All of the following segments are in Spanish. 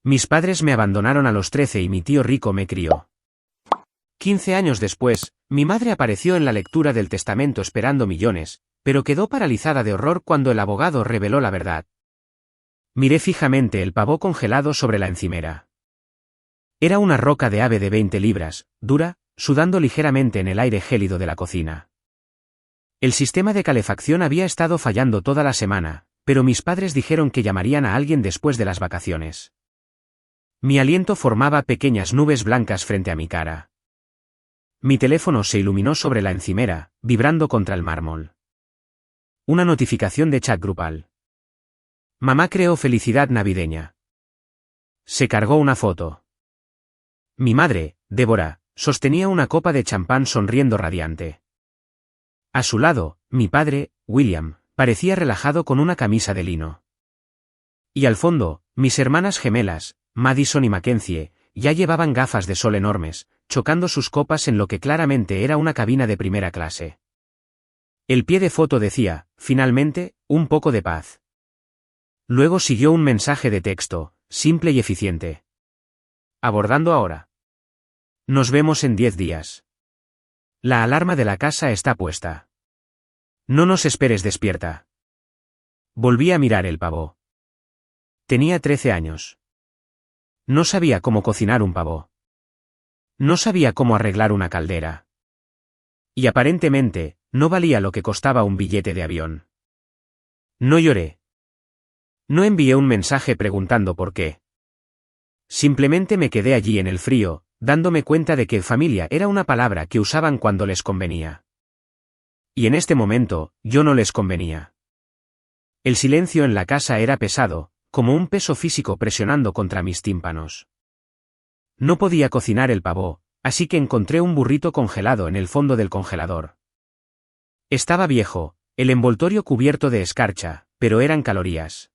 Mis padres me abandonaron a los 13 y mi tío rico me crió. 15 años después, mi madre apareció en la lectura del testamento esperando millones, pero quedó paralizada de horror cuando el abogado reveló la verdad. Miré fijamente el pavó congelado sobre la encimera. Era una roca de ave de 20 libras, dura, sudando ligeramente en el aire gélido de la cocina. El sistema de calefacción había estado fallando toda la semana, pero mis padres dijeron que llamarían a alguien después de las vacaciones. Mi aliento formaba pequeñas nubes blancas frente a mi cara. Mi teléfono se iluminó sobre la encimera, vibrando contra el mármol. Una notificación de chat grupal. Mamá creó felicidad navideña. Se cargó una foto. Mi madre, Débora, sostenía una copa de champán sonriendo radiante. A su lado, mi padre, William, parecía relajado con una camisa de lino. Y al fondo, mis hermanas gemelas, Madison y Mackenzie, ya llevaban gafas de sol enormes, chocando sus copas en lo que claramente era una cabina de primera clase. El pie de foto decía, finalmente, un poco de paz. Luego siguió un mensaje de texto, simple y eficiente. Abordando ahora. Nos vemos en 10 días. La alarma de la casa está puesta. No nos esperes despierta. Volví a mirar el pavó. Tenía 13 años. No sabía cómo cocinar un pavó. No sabía cómo arreglar una caldera. Y aparentemente, no valía lo que costaba un billete de avión. No lloré. No envié un mensaje preguntando por qué. Simplemente me quedé allí en el frío, dándome cuenta de que familia era una palabra que usaban cuando les convenía. Y en este momento, yo no les convenía. El silencio en la casa era pesado, como un peso físico presionando contra mis tímpanos. No podía cocinar el pavó, así que encontré un burrito congelado en el fondo del congelador. Estaba viejo, el envoltorio cubierto de escarcha, pero eran calorías.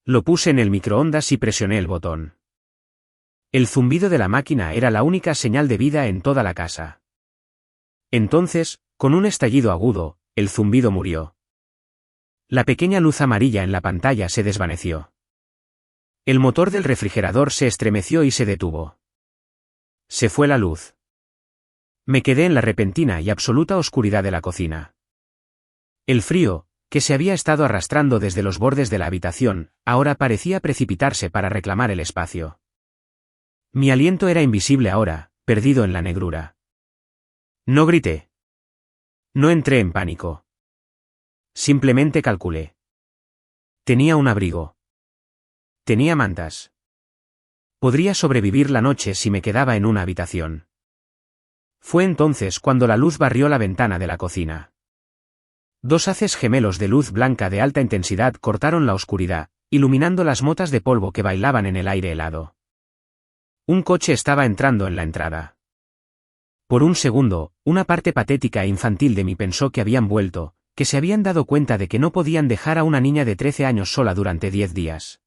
Lo puse en el microondas y presioné el botón. El zumbido de la máquina era la única señal de vida en toda la casa. Entonces, con un estallido agudo, el zumbido murió. La pequeña luz amarilla en la pantalla se desvaneció. El motor del refrigerador se estremeció y se detuvo. Se fue la luz. Me quedé en la repentina y absoluta oscuridad de la cocina. El frío, que se había estado arrastrando desde los bordes de la habitación, ahora parecía precipitarse para reclamar el espacio. Mi aliento era invisible ahora, perdido en la negrura. No grité. No entré en pánico. Simplemente calculé. Tenía un abrigo. Tenía mantas. Podría sobrevivir la noche si me quedaba en una habitación. Fue entonces cuando la luz barrió la ventana de la cocina. Dos haces gemelos de luz blanca de alta intensidad cortaron la oscuridad, iluminando las motas de polvo que bailaban en el aire helado. Un coche estaba entrando en la entrada. Por un segundo, una parte patética e infantil de mí pensó que habían vuelto, que se habían dado cuenta de que no podían dejar a una niña de 13 años sola durante 10 días.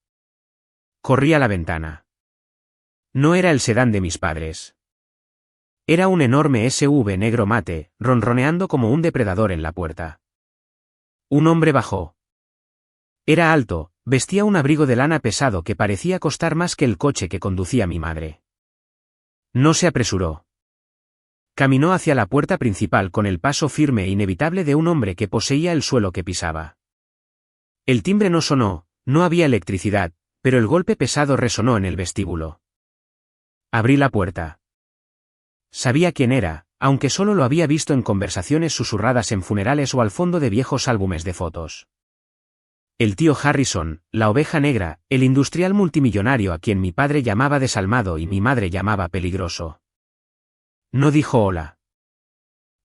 Corrí a la ventana. No era el sedán de mis padres. Era un enorme SUV negro mate, ronroneando como un depredador en la puerta. Un hombre bajó. Era alto, vestía un abrigo de lana pesado que parecía costar más que el coche que conducía mi madre. No se apresuró. Caminó hacia la puerta principal con el paso firme e inevitable de un hombre que poseía el suelo que pisaba. El timbre no sonó, no había electricidad, pero el golpe pesado resonó en el vestíbulo. Abrí la puerta. Sabía quién era, aunque solo lo había visto en conversaciones susurradas en funerales o al fondo de viejos álbumes de fotos. El tío Harrison, la oveja negra, el industrial multimillonario a quien mi padre llamaba desalmado y mi madre llamaba peligroso. No dijo hola.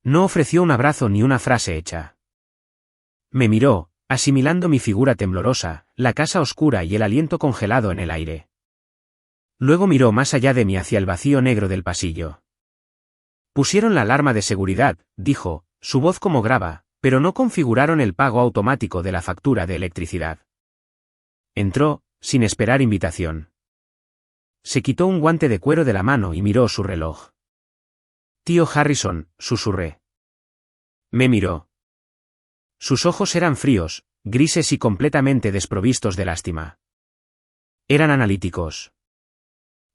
No ofreció un abrazo ni una frase hecha. Me miró, asimilando mi figura temblorosa, la casa oscura y el aliento congelado en el aire. Luego miró más allá de mí hacia el vacío negro del pasillo. Pusieron la alarma de seguridad, dijo, su voz como grava, pero no configuraron el pago automático de la factura de electricidad. Entró, sin esperar invitación. Se quitó un guante de cuero de la mano y miró su reloj. Tío Harrison, susurré. Me miró. Sus ojos eran fríos, grises y completamente desprovistos de lástima. Eran analíticos.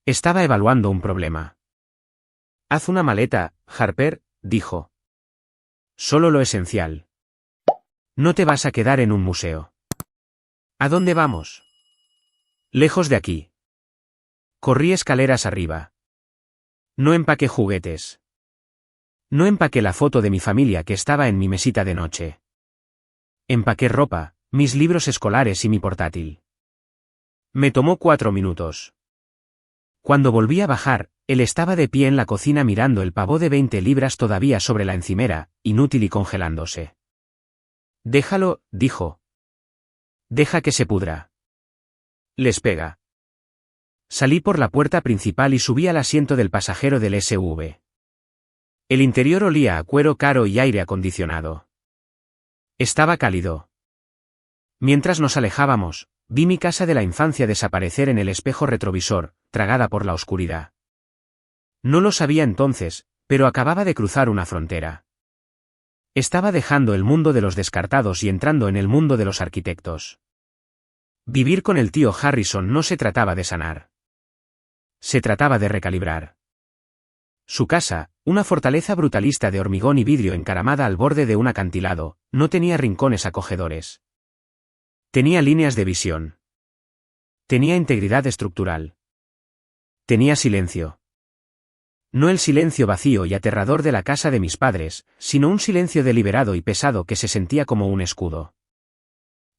Estaba evaluando un problema. Haz una maleta, Harper, dijo. Solo lo esencial. No te vas a quedar en un museo. ¿A dónde vamos? Lejos de aquí. Corrí escaleras arriba. No empaqué juguetes. No empaqué la foto de mi familia que estaba en mi mesita de noche. Empaqué ropa, mis libros escolares y mi portátil. Me tomó 4 minutos. Cuando volví a bajar, él estaba de pie en la cocina mirando el pavó de 20 libras todavía sobre la encimera, inútil y congelándose. Déjalo, dijo. Deja que se pudra. Les pega. Salí por la puerta principal y subí al asiento del pasajero del SUV. El interior olía a cuero caro y aire acondicionado. Estaba cálido. Mientras nos alejábamos, vi mi casa de la infancia desaparecer en el espejo retrovisor, tragada por la oscuridad. No lo sabía entonces, pero acababa de cruzar una frontera. Estaba dejando el mundo de los descartados y entrando en el mundo de los arquitectos. Vivir con el tío Harrison no se trataba de sanar. Se trataba de recalibrar. Su casa, una fortaleza brutalista de hormigón y vidrio encaramada al borde de un acantilado, no tenía rincones acogedores. Tenía líneas de visión. Tenía integridad estructural. Tenía silencio. No el silencio vacío y aterrador de la casa de mis padres, sino un silencio deliberado y pesado que se sentía como un escudo.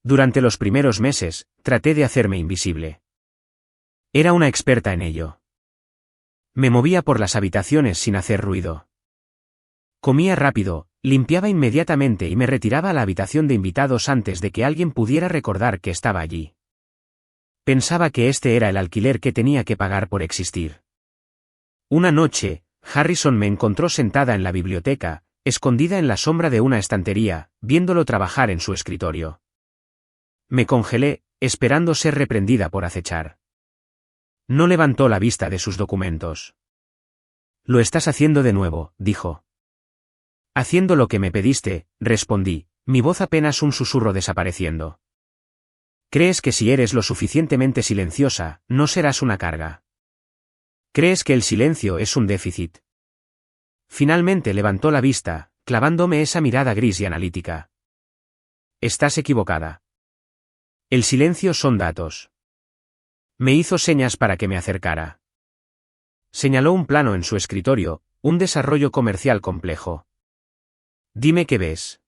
Durante los primeros meses, traté de hacerme invisible. Era una experta en ello. Me movía por las habitaciones sin hacer ruido. Comía rápido, limpiaba inmediatamente y me retiraba a la habitación de invitados antes de que alguien pudiera recordar que estaba allí. Pensaba que este era el alquiler que tenía que pagar por existir. Una noche, Harrison me encontró sentada en la biblioteca, escondida en la sombra de una estantería, viéndolo trabajar en su escritorio. Me congelé, esperando ser reprendida por acechar. No levantó la vista de sus documentos. Lo estás haciendo de nuevo, dijo. Haciendo lo que me pediste, respondí, mi voz apenas un susurro desapareciendo. Crees que si eres lo suficientemente silenciosa, no serás una carga. Crees que el silencio es un déficit. Finalmente levantó la vista, clavándome esa mirada gris y analítica. Estás equivocada. El silencio son datos. Me hizo señas para que me acercara. Señaló un plano en su escritorio, un desarrollo comercial complejo. Dime qué ves.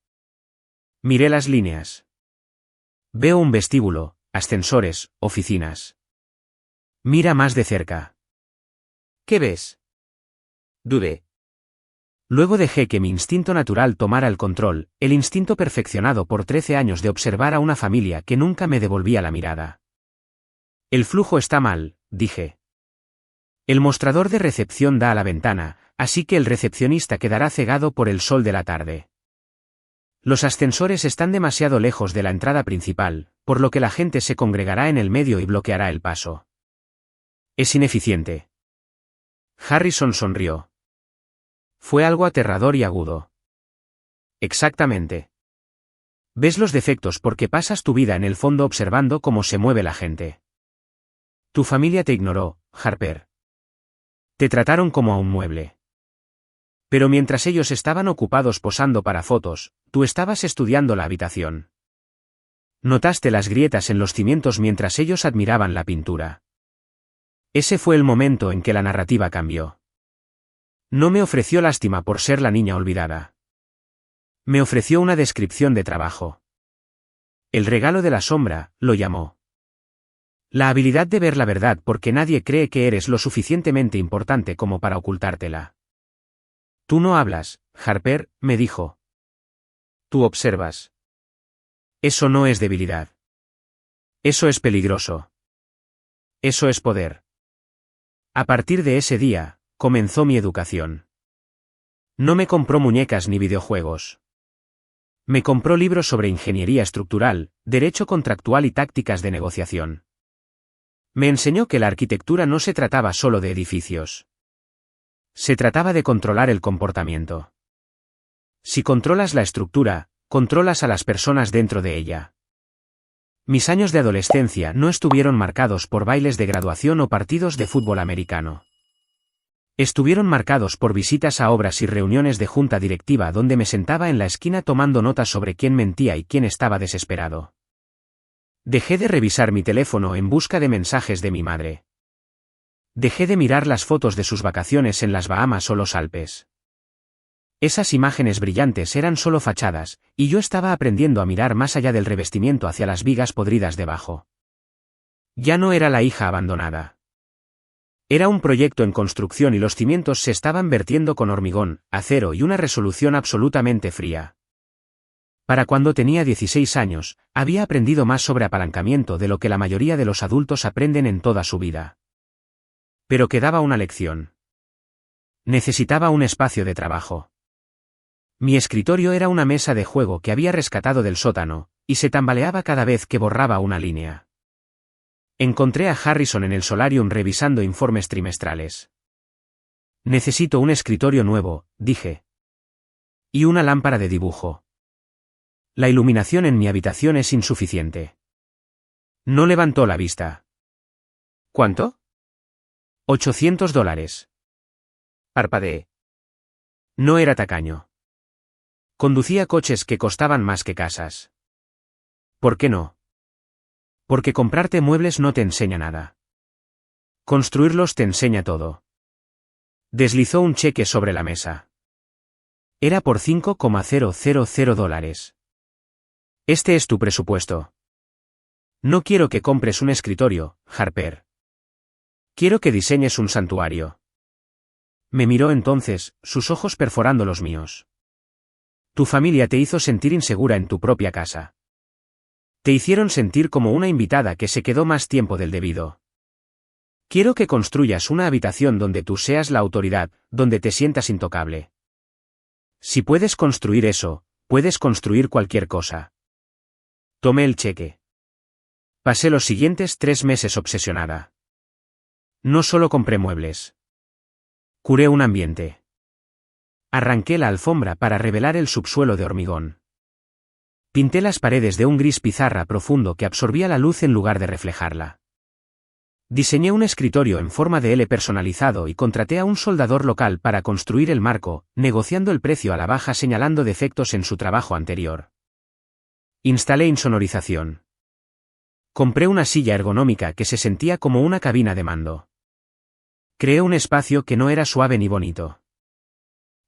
Miré las líneas. Veo un vestíbulo, ascensores, oficinas. Mira más de cerca. ¿Qué ves? Dudé. Luego dejé que mi instinto natural tomara el control, el instinto perfeccionado por 13 años de observar a una familia que nunca me devolvía la mirada. El flujo está mal, dije. El mostrador de recepción da a la ventana, así que el recepcionista quedará cegado por el sol de la tarde. Los ascensores están demasiado lejos de la entrada principal, por lo que la gente se congregará en el medio y bloqueará el paso. Es ineficiente. Harrison sonrió. Fue algo aterrador y agudo. Exactamente. Ves los defectos porque pasas tu vida en el fondo observando cómo se mueve la gente. Tu familia te ignoró, Harper. Te trataron como a un mueble. Pero mientras ellos estaban ocupados posando para fotos, tú estabas estudiando la habitación. Notaste las grietas en los cimientos mientras ellos admiraban la pintura. Ese fue el momento en que la narrativa cambió. No me ofreció lástima por ser la niña olvidada. Me ofreció una descripción de trabajo. El regalo de la sombra, lo llamó. La habilidad de ver la verdad porque nadie cree que eres lo suficientemente importante como para ocultártela. Tú no hablas, Harper, me dijo. Tú observas. Eso no es debilidad. Eso es peligroso. Eso es poder. A partir de ese día, comenzó mi educación. No me compró muñecas ni videojuegos. Me compró libros sobre ingeniería estructural, derecho contractual y tácticas de negociación. Me enseñó que la arquitectura no se trataba solo de edificios. Se trataba de controlar el comportamiento. Si controlas la estructura, controlas a las personas dentro de ella. Mis años de adolescencia no estuvieron marcados por bailes de graduación o partidos de fútbol americano. Estuvieron marcados por visitas a obras y reuniones de junta directiva donde me sentaba en la esquina tomando notas sobre quién mentía y quién estaba desesperado. Dejé de revisar mi teléfono en busca de mensajes de mi madre. Dejé de mirar las fotos de sus vacaciones en las Bahamas o los Alpes. Esas imágenes brillantes eran solo fachadas, y yo estaba aprendiendo a mirar más allá del revestimiento hacia las vigas podridas debajo. Ya no era la hija abandonada. Era un proyecto en construcción y los cimientos se estaban vertiendo con hormigón, acero y una resolución absolutamente fría. Para cuando tenía 16 años, había aprendido más sobre apalancamiento de lo que la mayoría de los adultos aprenden en toda su vida. Pero quedaba una lección. Necesitaba un espacio de trabajo. Mi escritorio era una mesa de juego que había rescatado del sótano, y se tambaleaba cada vez que borraba una línea. Encontré a Harrison en el solarium revisando informes trimestrales. Necesito un escritorio nuevo, dije. Y una lámpara de dibujo. La iluminación en mi habitación es insuficiente. No levantó la vista. ¿Cuánto? $800. Parpadeé. No era tacaño. Conducía coches que costaban más que casas. ¿Por qué no? Porque comprarte muebles no te enseña nada. Construirlos te enseña todo. Deslizó un cheque sobre la mesa. Era por $5,000. Este es tu presupuesto. No quiero que compres un escritorio, Harper. Quiero que diseñes un santuario. Me miró entonces, sus ojos perforando los míos. Tu familia te hizo sentir insegura en tu propia casa. Te hicieron sentir como una invitada que se quedó más tiempo del debido. Quiero que construyas una habitación donde tú seas la autoridad, donde te sientas intocable. Si puedes construir eso, puedes construir cualquier cosa. Tomé el cheque. Pasé los siguientes 3 meses obsesionada. No solo compré muebles. Curé un ambiente. Arranqué la alfombra para revelar el subsuelo de hormigón. Pinté las paredes de un gris pizarra profundo que absorbía la luz en lugar de reflejarla. Diseñé un escritorio en forma de L personalizado y contraté a un soldador local para construir el marco, negociando el precio a la baja señalando defectos en su trabajo anterior. Instalé insonorización. Compré una silla ergonómica que se sentía como una cabina de mando. Creé un espacio que no era suave ni bonito.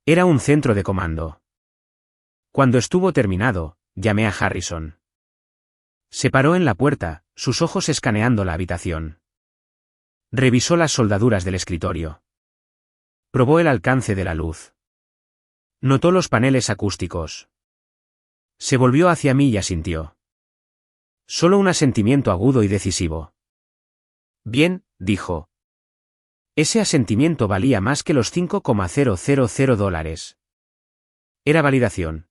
Era un centro de comando. Cuando estuvo terminado, llamé a Harrison. Se paró en la puerta, sus ojos escaneando la habitación. Revisó las soldaduras del escritorio. Probó el alcance de la luz. Notó los paneles acústicos. Se volvió hacia mí y asintió. Solo un asentimiento agudo y decisivo. Bien, dijo. Ese asentimiento valía más que los $5,000. Era validación.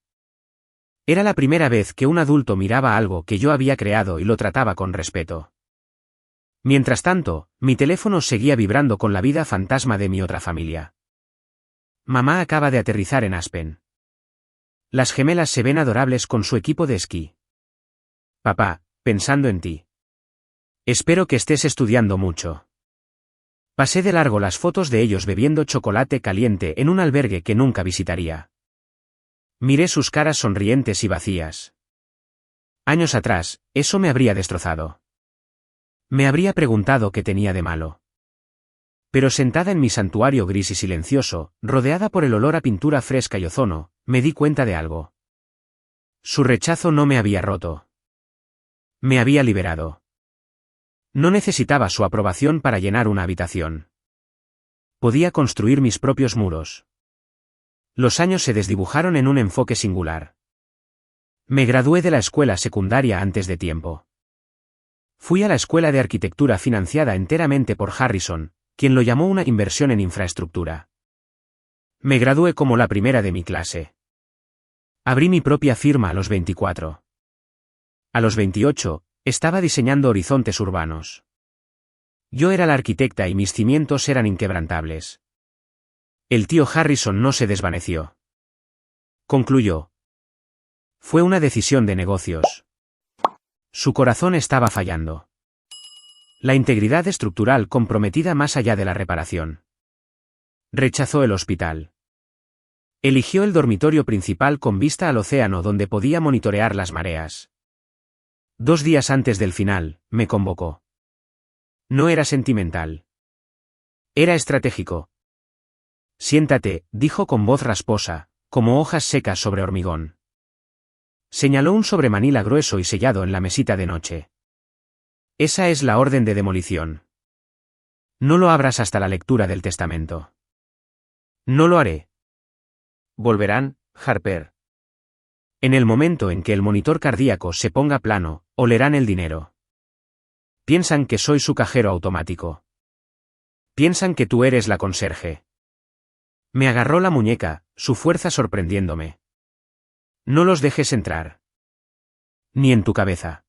Era la primera vez que un adulto miraba algo que yo había creado y lo trataba con respeto. Mientras tanto, mi teléfono seguía vibrando con la vida fantasma de mi otra familia. Mamá acaba de aterrizar en Aspen. Las gemelas se ven adorables con su equipo de esquí. Papá, pensando en ti. Espero que estés estudiando mucho. Pasé de largo las fotos de ellos bebiendo chocolate caliente en un albergue que nunca visitaría. Miré sus caras sonrientes y vacías. Años atrás, eso me habría destrozado. Me habría preguntado qué tenía de malo. Pero sentada en mi santuario gris y silencioso, rodeada por el olor a pintura fresca y ozono, me di cuenta de algo. Su rechazo no me había roto. Me había liberado. No necesitaba su aprobación para llenar una habitación. Podía construir mis propios muros. Los años se desdibujaron en un enfoque singular. Me gradué de la escuela secundaria antes de tiempo. Fui a la escuela de arquitectura financiada enteramente por Harrison, quien lo llamó una inversión en infraestructura. Me gradué como la primera de mi clase. Abrí mi propia firma a los 24. A los 28, estaba diseñando horizontes urbanos. Yo era la arquitecta y mis cimientos eran inquebrantables. El tío Harrison no se desvaneció. Concluyó. Fue una decisión de negocios. Su corazón estaba fallando. La integridad estructural comprometida más allá de la reparación. Rechazó el hospital. Eligió el dormitorio principal con vista al océano donde podía monitorear las mareas. 2 días antes del final, me convocó. No era sentimental. Era estratégico. Siéntate, dijo con voz rasposa, como hojas secas sobre hormigón. Señaló un sobremanila grueso y sellado en la mesita de noche. Esa es la orden de demolición. No lo abras hasta la lectura del testamento. No lo haré. Volverán, Harper. En el momento en que el monitor cardíaco se ponga plano, olerán el dinero. Piensan que soy su cajero automático. Piensan que tú eres la conserje. Me agarró la muñeca, su fuerza sorprendiéndome. No los dejes entrar. Ni en tu cabeza.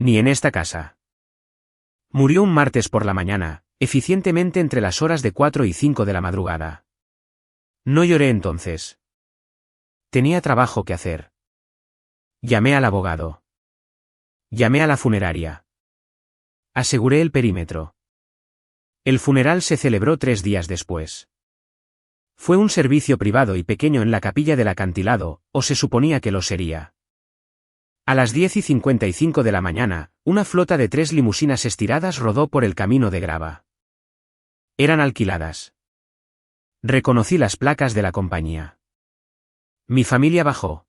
Ni en esta casa. Murió un martes por la mañana, eficientemente entre las horas de 4 y 5 de la madrugada. No lloré entonces. Tenía trabajo que hacer. Llamé al abogado. Llamé a la funeraria. Aseguré el perímetro. El funeral se celebró 3 días después. Fue un servicio privado y pequeño en la capilla del acantilado, o se suponía que lo sería. A las 10:55 de la mañana, una flota de 3 limusinas estiradas rodó por el camino de grava. Eran alquiladas. Reconocí las placas de la compañía. Mi familia bajó.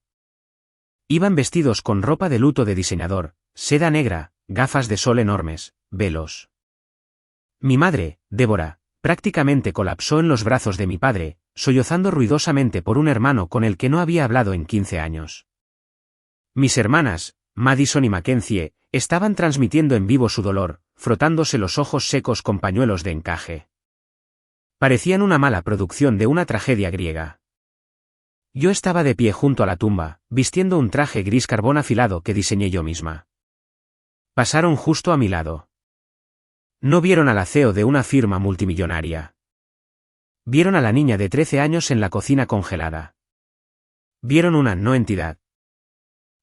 Iban vestidos con ropa de luto de diseñador, seda negra, gafas de sol enormes, velos. Mi madre, Débora, prácticamente colapsó en los brazos de mi padre, sollozando ruidosamente por un hermano con el que no había hablado en 15 años. Mis hermanas, Madison y Mackenzie, estaban transmitiendo en vivo su dolor, frotándose los ojos secos con pañuelos de encaje. Parecían una mala producción de una tragedia griega. Yo estaba de pie junto a la tumba, vistiendo un traje gris carbón afilado que diseñé yo misma. Pasaron justo a mi lado. No vieron al CEO de una firma multimillonaria. Vieron a la niña de 13 años en la cocina congelada. Vieron una no entidad.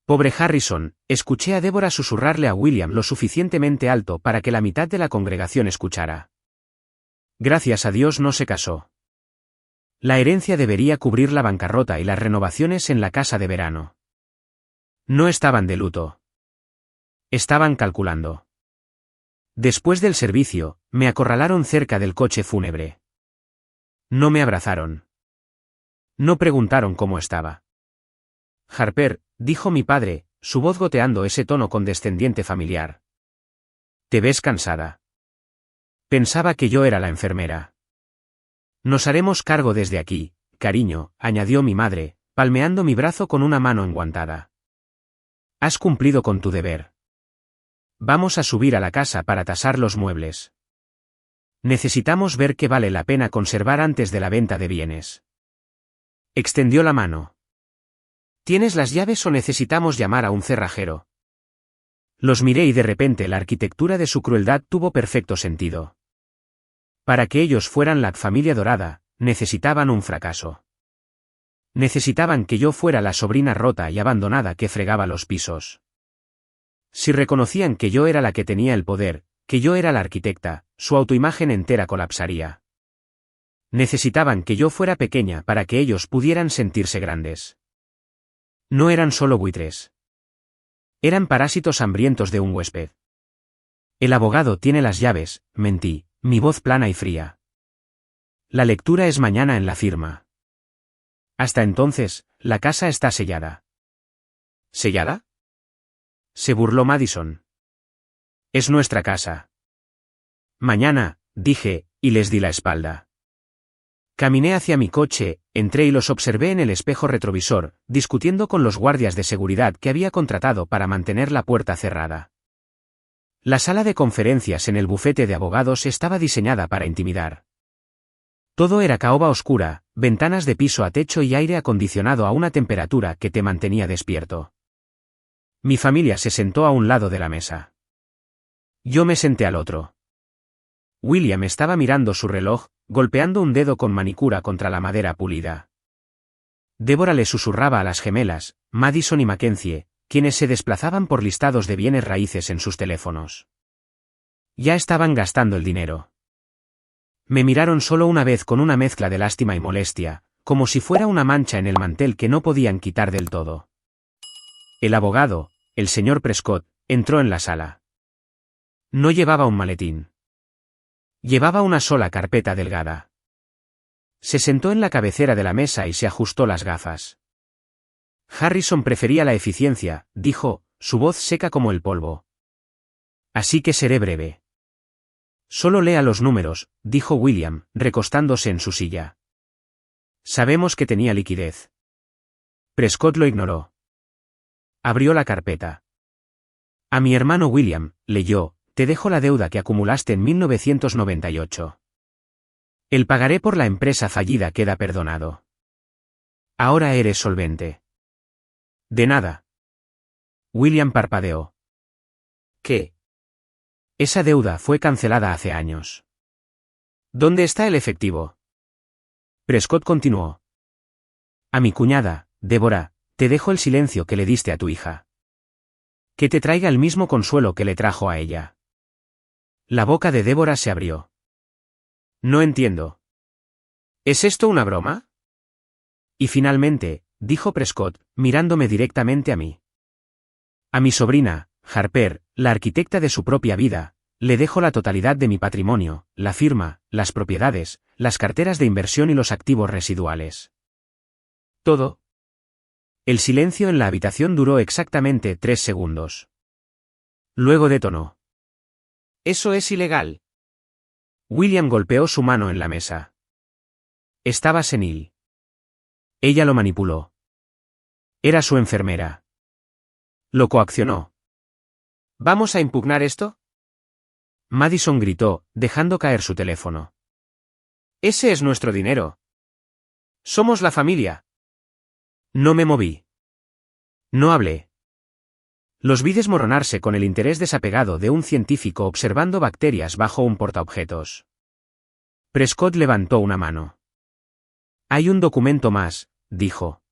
Pobre Harrison, escuché a Débora susurrarle a William lo suficientemente alto para que la mitad de la congregación escuchara. Gracias a Dios no se casó. La herencia debería cubrir la bancarrota y las renovaciones en la casa de verano. No estaban de luto. Estaban calculando. Después del servicio, me acorralaron cerca del coche fúnebre. No me abrazaron. No preguntaron cómo estaba. Harper, dijo mi padre, su voz goteando ese tono condescendiente familiar. ¿Te ves cansada? Pensaba que yo era la enfermera. Nos haremos cargo desde aquí, cariño, añadió mi madre, palmeando mi brazo con una mano enguantada. Has cumplido con tu deber. Vamos a subir a la casa para tasar los muebles. Necesitamos ver qué vale la pena conservar antes de la venta de bienes. Extendió la mano. ¿Tienes las llaves o necesitamos llamar a un cerrajero? Los miré y de repente la arquitectura de su crueldad tuvo perfecto sentido. Para que ellos fueran la familia dorada, necesitaban un fracaso. Necesitaban que yo fuera la sobrina rota y abandonada que fregaba los pisos. Si reconocían que yo era la que tenía el poder, que yo era la arquitecta, su autoimagen entera colapsaría. Necesitaban que yo fuera pequeña para que ellos pudieran sentirse grandes. No eran solo buitres. Eran parásitos hambrientos de un huésped. El abogado tiene las llaves, mentí, mi voz plana y fría. La lectura es mañana en la firma. Hasta entonces, la casa está sellada. ¿Sellada? Se burló Madison. Es nuestra casa. Mañana, dije, y les di la espalda. Caminé hacia mi coche, entré y los observé en el espejo retrovisor, discutiendo con los guardias de seguridad que había contratado para mantener la puerta cerrada. La sala de conferencias en el bufete de abogados estaba diseñada para intimidar. Todo era caoba oscura, ventanas de piso a techo y aire acondicionado a una temperatura que te mantenía despierto. Mi familia se sentó a un lado de la mesa. Yo me senté al otro. William estaba mirando su reloj, golpeando un dedo con manicura contra la madera pulida. Débora le susurraba a las gemelas, Madison y Mackenzie, quienes se desplazaban por listados de bienes raíces en sus teléfonos. Ya estaban gastando el dinero. Me miraron solo una vez con una mezcla de lástima y molestia, como si fuera una mancha en el mantel que no podían quitar del todo. El abogado, el señor Prescott, entró en la sala. No llevaba un maletín. Llevaba una sola carpeta delgada. Se sentó en la cabecera de la mesa y se ajustó las gafas. Harrison prefería la eficiencia, dijo, su voz seca como el polvo. Así que seré breve. Solo lea los números, dijo William, recostándose en su silla. Sabemos que tenía liquidez. Prescott lo ignoró. Abrió la carpeta. A mi hermano William, leyó, te dejo la deuda que acumulaste en 1998. El pagaré por la empresa fallida queda perdonado. Ahora eres solvente. De nada. William parpadeó. ¿Qué? Esa deuda fue cancelada hace años. ¿Dónde está el efectivo? Prescott continuó. A mi cuñada, Débora, te dejo el silencio que le diste a tu hija. Que te traiga el mismo consuelo que le trajo a ella. La boca de Débora se abrió. No entiendo. ¿Es esto una broma? Y finalmente, dijo Prescott, mirándome directamente a mí. A mi sobrina, Harper, la arquitecta de su propia vida, le dejo la totalidad de mi patrimonio, la firma, las propiedades, las carteras de inversión y los activos residuales. ¿Todo? El silencio en la habitación duró exactamente 3 segundos. Luego detonó. Eso es ilegal. William golpeó su mano en la mesa. Estaba senil. Ella lo manipuló. Era su enfermera. Lo coaccionó. ¿Vamos a impugnar esto? Madison gritó, dejando caer su teléfono. Ese es nuestro dinero. Somos la familia. No me moví. No hablé. Los vi desmoronarse con el interés desapegado de un científico observando bacterias bajo un portaobjetos. Prescott levantó una mano. Hay un documento más, dijo.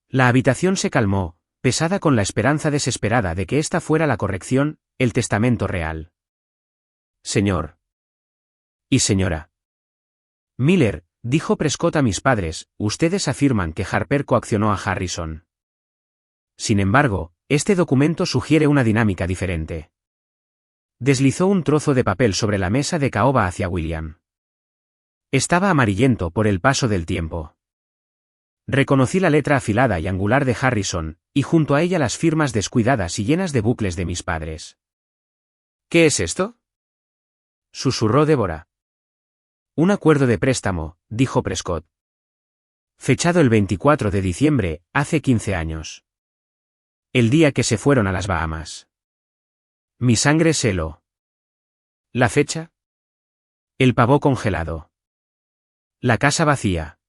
La habitación se calmó, pesada con la esperanza desesperada de que esta fuera la corrección, el testamento real. Señor. Y señora. Miller, dijo Prescott a mis padres, ustedes afirman que Harper coaccionó a Harrison. Sin embargo, este documento sugiere una dinámica diferente. Deslizó un trozo de papel sobre la mesa de caoba hacia William. Estaba amarillento por el paso del tiempo. Reconocí la letra afilada y angular de Harrison, y junto a ella las firmas descuidadas y llenas de bucles de mis padres. ¿Qué es esto? Susurró Débora. Un acuerdo de préstamo, dijo Prescott. Fechado el 24 de diciembre, hace 15 años. El día que se fueron a las Bahamas. Mi sangre se heló. ¿La fecha? El pavo congelado. La casa vacía.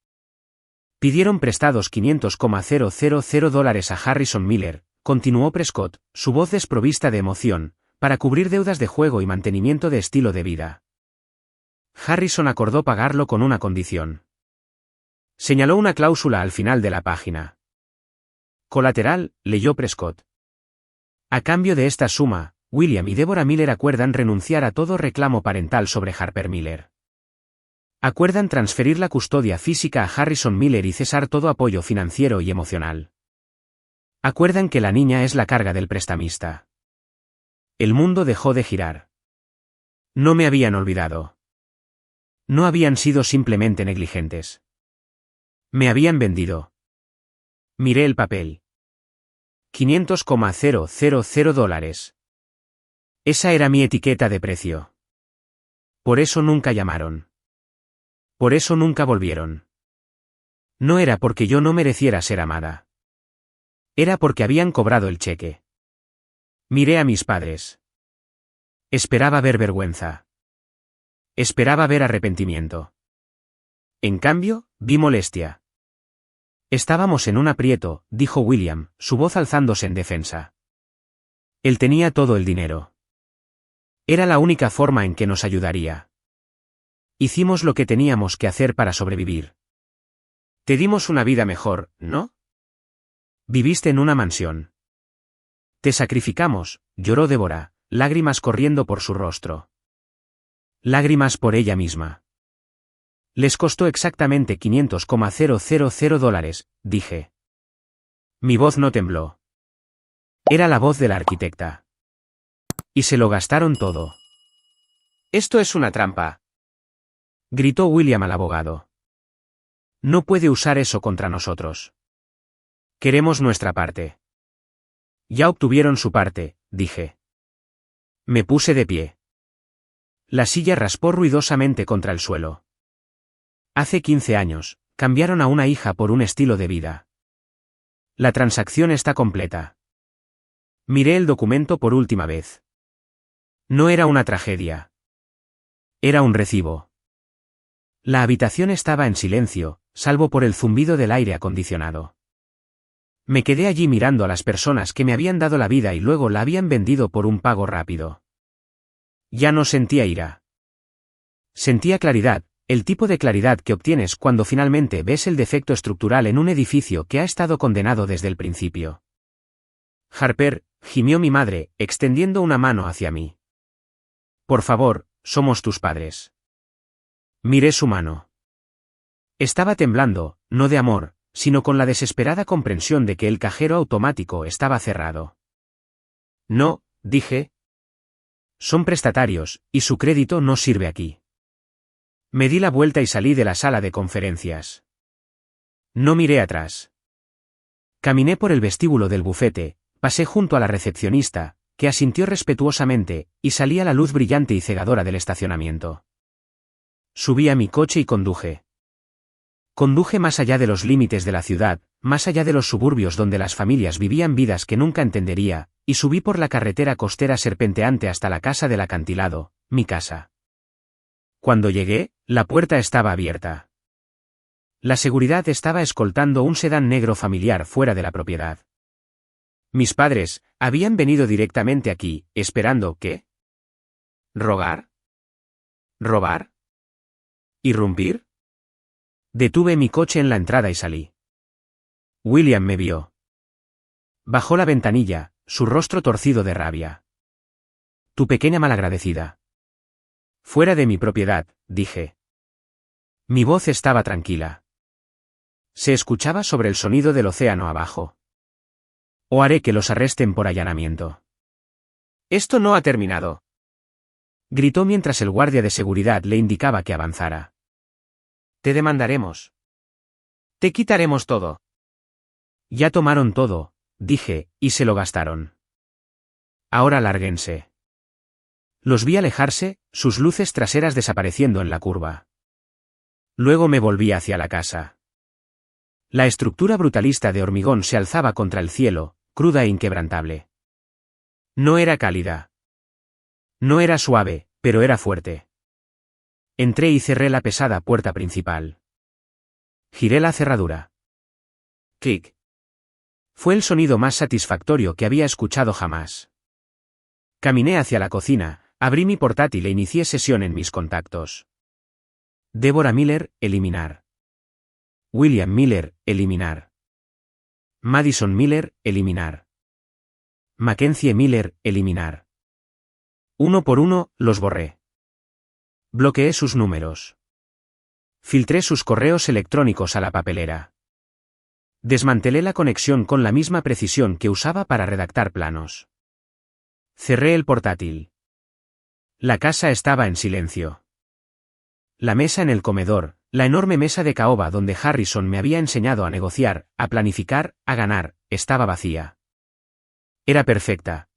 Pidieron prestados $500,000 a Harrison Miller, continuó Prescott, su voz desprovista de emoción, para cubrir deudas de juego y mantenimiento de estilo de vida. Harrison acordó pagarlo con una condición. Señaló una cláusula al final de la página. Colateral, leyó Prescott. A cambio de esta suma, William y Deborah Miller acuerdan renunciar a todo reclamo parental sobre Harper Miller. Acuerdan transferir la custodia física a Harrison Miller y cesar todo apoyo financiero y emocional. Acuerdan que la niña es la carga del prestamista. El mundo dejó de girar. No me habían olvidado. No habían sido simplemente negligentes. Me habían vendido. Miré el papel. $500,000. Esa era mi etiqueta de precio. Por eso nunca llamaron. Por eso nunca volvieron. No era porque yo no mereciera ser amada. Era porque habían cobrado el cheque. Miré a mis padres. Esperaba ver vergüenza. Esperaba ver arrepentimiento. En cambio, vi molestia. Estábamos en un aprieto, dijo William, su voz alzándose en defensa. Él tenía todo el dinero. Era la única forma en que nos ayudaría. Hicimos lo que teníamos que hacer para sobrevivir. Te dimos una vida mejor, ¿no? Viviste en una mansión. Te sacrificamos, lloró Débora, lágrimas corriendo por su rostro. Lágrimas por ella misma. Les costó exactamente $500,000, dije. Mi voz no tembló. Era la voz de la arquitecta. Y se lo gastaron todo. Esto es una trampa, gritó William al abogado. No puede usar eso contra nosotros. Queremos nuestra parte. Ya obtuvieron su parte, dije. Me puse de pie. La silla raspó ruidosamente contra el suelo. Hace 15 años, cambiaron a una hija por un estilo de vida. La transacción está completa. Miré el documento por última vez. No era una tragedia. Era un recibo. La habitación estaba en silencio, salvo por el zumbido del aire acondicionado. Me quedé allí mirando a las personas que me habían dado la vida y luego la habían vendido por un pago rápido. Ya no sentía ira. Sentía claridad, el tipo de claridad que obtienes cuando finalmente ves el defecto estructural en un edificio que ha estado condenado desde el principio. Harper, gimió mi madre, extendiendo una mano hacia mí. Por favor, somos tus padres. Miré su mano. Estaba temblando, no de amor, sino con la desesperada comprensión de que el cajero automático estaba cerrado. No, dije. Son prestatarios, y su crédito no sirve aquí. Me di la vuelta y salí de la sala de conferencias. No miré atrás. Caminé por el vestíbulo del bufete, pasé junto a la recepcionista, que asintió respetuosamente, y salí a la luz brillante y cegadora del estacionamiento. Subí a mi coche y conduje. Conduje más allá de los límites de la ciudad, más allá de los suburbios donde las familias vivían vidas que nunca entendería, y subí por la carretera costera serpenteante hasta la casa del acantilado, mi casa. Cuando llegué, la puerta estaba abierta. La seguridad estaba escoltando un sedán negro familiar fuera de la propiedad. Mis padres habían venido directamente aquí, esperando ¿qué? ¿Rogar? ¿Robar? ¿Irrumpir? Detuve mi coche en la entrada y salí. William me vio. Bajó la ventanilla, su rostro torcido de rabia. Tu pequeña malagradecida. Fuera de mi propiedad, dije. Mi voz estaba tranquila. Se escuchaba sobre el sonido del océano abajo. O haré que los arresten por allanamiento. Esto no ha terminado, gritó mientras el guardia de seguridad le indicaba que avanzara. Te demandaremos. Te quitaremos todo. Ya tomaron todo, dije, y se lo gastaron. Ahora lárguense. Los vi alejarse, sus luces traseras desapareciendo en la curva. Luego me volví hacia la casa. La estructura brutalista de hormigón se alzaba contra el cielo, cruda e inquebrantable. No era cálida. No era suave, pero era fuerte. Entré y cerré la pesada puerta principal. Giré la cerradura. Clic. Fue el sonido más satisfactorio que había escuchado jamás. Caminé hacia la cocina, abrí mi portátil e inicié sesión en mis contactos. Deborah Miller, eliminar. William Miller, eliminar. Madison Miller, eliminar. Mackenzie Miller, eliminar. Uno por uno, los borré. Bloqueé sus números. Filtré sus correos electrónicos a la papelera. Desmantelé la conexión con la misma precisión que usaba para redactar planos. Cerré el portátil. La casa estaba en silencio. La mesa en el comedor, la enorme mesa de caoba donde Harrison me había enseñado a negociar, a planificar, a ganar, estaba vacía. Era perfecta,